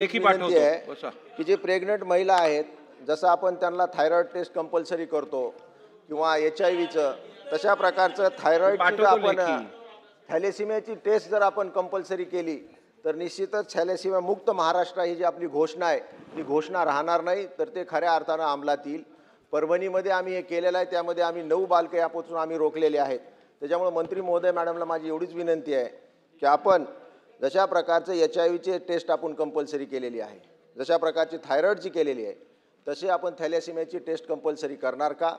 लेखी विनंती पाठवतो आहे बसा. की जे प्रेग्नंट महिला आहेत, जसं आपण त्यांना थायरॉइड टेस्ट कंपल्सरी करतो किंवा HIV चं, तशा प्रकारचं मी थायरॉइडची जर पाठवतो आपण लेखी. थॅलेसिमियाची टेस्ट जर आपण कंपल्सरी केली तर निश्चितच थॅलेसिमिया मुक्त महाराष्ट्र ही जी आपली घोषणा आहे ती घोषणा राहणार नाही, तर ते खऱ्या अर्थानं अंमलात येईल. परभणीमध्ये आम्ही हे केलेलं आहे, त्यामध्ये आम्ही 9 बालकं यापासून आम्ही रोखलेले आहेत. त्याच्यामुळे मंत्री महोदय मॅडमला माझी एवढीच विनंती आहे की आपण जशा प्रकारचं HIV चे टेस्ट आपण कंपल्सरी केलेली आहे, जशा प्रकारची थायरॉइडची केलेली आहे, तसे आपण थॅलेसिमियाची टेस्ट कंपल्सरी करणार का?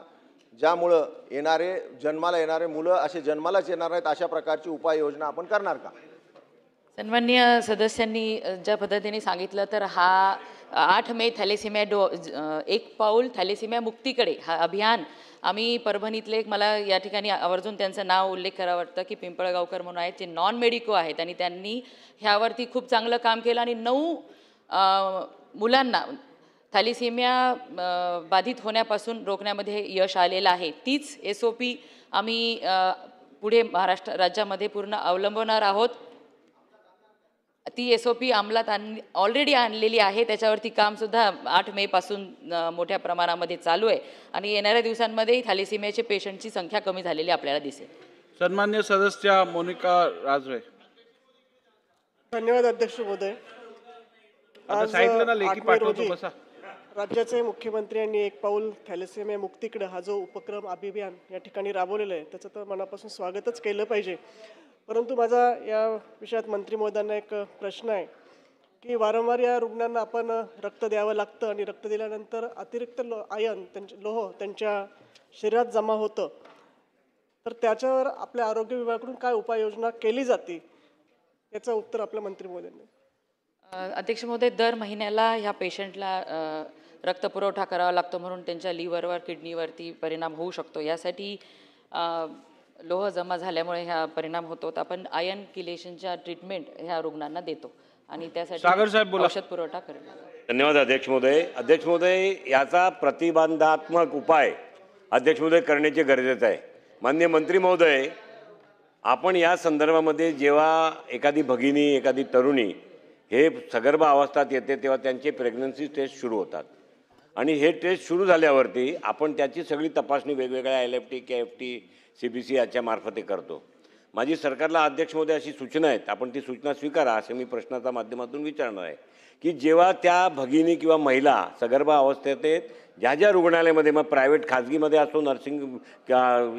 ज्यामुळं जन्माला येणारे मुलं असे जन्मालाच येणार नाहीत, अशा प्रकारची उपाययोजना आपण करणार का? सन्माननीय सदस्यांनी ज्या पद्धतीने सांगितलं, तर हा 8 मे एक पाऊल थॅलेसिमिया मुक्तीकडे हा अभियान आम्ही परभणीतले मला या ठिकाणी आवर्जून त्यांचं नाव उल्लेख करावं वाटतं की पिंपळगावकर म्हणून आहेत, जे नॉन मेडिको आहेत आणि त्यांनी ह्यावरती खूप चांगलं काम केलं आणि 9 मुलांना थॅलेसिमिया बाधित होण्यापासून रोखण्यामध्ये यश आलेलं आहे. तीच SOP आम्ही पुढे महाराष्ट्र राज्यामध्ये पूर्ण अवलंबवणार आहोत. ती SOP अंमलात ऑलरेडी आणलेली आहे. त्याच्यावरती कामसुद्धा 8 मे पासून मोठ्या प्रमाणामध्ये चालू आहे आणि येणाऱ्या दिवसांमध्ये थॅलेसिमियाचे पेशंटची संख्या कमी झालेली आपल्याला दिसेल. सन्मान्य सदस्य मोनिका राजळे. धन्यवाद अध्यक्ष महोदय. आता आज सांगितलं ना लेखी 8 मे पाठवतो रोजी बसा. राज्याचे मुख्यमंत्री यांनी एक पाऊल थॅलेसिमिया मुक्तीकडे हा जो उपक्रम अभियान या ठिकाणी राबवलेला आहे त्याचं तर मनापासून स्वागतच केलं पाहिजे. परंतु माझा या विषयात मंत्री महोदयांना एक प्रश्न आहे की वारंवार या रुग्णांना आपण रक्त द्यावं लागतं आणि रक्त दिल्यानंतर अतिरिक्त आयन लोह त्यांच्या शरीरात जमा होतं, तर त्याच्यावर आपल्या आरोग्य विभागाकडून काय उपाययोजना केली जाते याचं उत्तर आपल्या मंत्री महोदयांनी. अध्यक्ष महोदय, दर महिन्याला ह्या पेशंटला रक्तपुरवठा करावा लागतो, म्हणून त्यांच्या लिव्हरवर किडनीवरती परिणाम होऊ शकतो. यासाठी लोह जमा झाल्यामुळे ह्या परिणाम होतो. आपण आयन किलेशनच्या ट्रीटमेंट ह्या रुग्णांना देतो आणि त्यासाठी औषध पुरवठा करतो. धन्यवाद अध्यक्ष महोदय. अध्यक्ष महोदय, याचा प्रतिबंधात्मक उपाय अध्यक्ष महोदय करण्याचे गरजेचं आहे. माननीय मंत्री महोदय, आपण या संदर्भामध्ये जेव्हा एखादी भगिनी एखादी तरुणी हे सगर्भ अवस्थेत येते तेव्हा त्यांचे प्रेग्नन्सी टेस्ट सुरू होतात आणि हे टेस्ट सुरू झाल्यावरती आपण त्याची सगळी तपासणी वेगवेगळ्या LFT, KFT, CBC याच्या मार्फते करतो. माझी सरकारला अध्यक्ष महोदय अशी सूचना आहेत, आपण ती सूचना स्वीकारा असे मी प्रश्नाच्या माध्यमातून विचारणार आहे की जेव्हा त्या भगिनी किंवा महिला सगर्भ अवस्थेत आहेत, ज्या ज्या रुग्णालयामध्ये मग प्रायव्हेट खाजगीमध्ये असो, नर्सिंग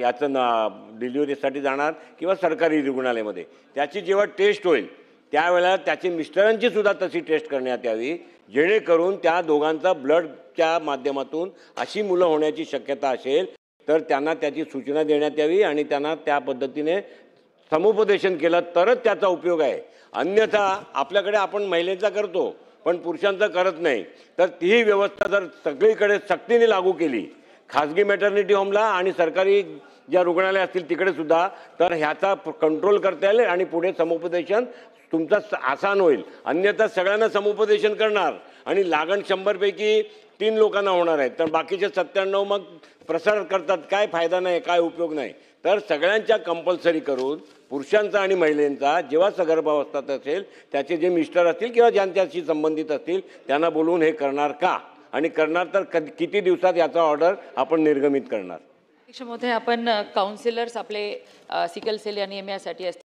याचं डिलिव्हरीसाठी जाणार किंवा सरकारी रुग्णालयामध्ये त्याची जेव्हा टेस्ट होईल त्यावेळेला त्याची मिस्टरांची सुद्धा तशी टेस्ट करण्यात यावी, जेणेकरून त्या दोघांचा ब्लडच्या माध्यमातून अशी मुलं होण्याची शक्यता असेल तर त्यांना त्याची सूचना देण्यात यावी आणि त्यांना त्या पद्धतीने समुपदेशन केलं तरच त्याचा उपयोग आहे. अन्यथा आपल्याकडे आपण महिलेचा करतो पण पुरुषांचा करत नाही, तर तीही व्यवस्था जर सगळीकडे सक्तीने लागू केली, खाजगी मॅटर्निटी होमला आणि सरकारी ज्या रुग्णालय असतील तिकडे सुद्धा, तर ह्याचा कंट्रोल करता येईल आणि पुढे समुपदेशन तुमचं आसान होईल. अन्यथा सगळ्यांना समुपदेशन करणार आणि लागण 100 पैकी 3 लोकांना होणार आहे, तर बाकीचे 97 मग प्रसार करतात, काय फायदा नाही, काय उपयोग नाही. तर सगळ्यांच्या कंपल्सरी करून पुरुषांचा आणि महिलांचा जेव्हा सगर्भावस्थेत असेल त्याचे जे मिस्टर असतील किंवा ज्यांच्याशी संबंधित असतील त्यांना बोलवून हे करणार का आणि करणार तर किती दिवसात याचा ऑर्डर आपण निर्गमित करणार. अध्यक्ष महोदय, आपण काउन्सिलर्स आपले सिकल सेल अॅनिमियासाठी असतील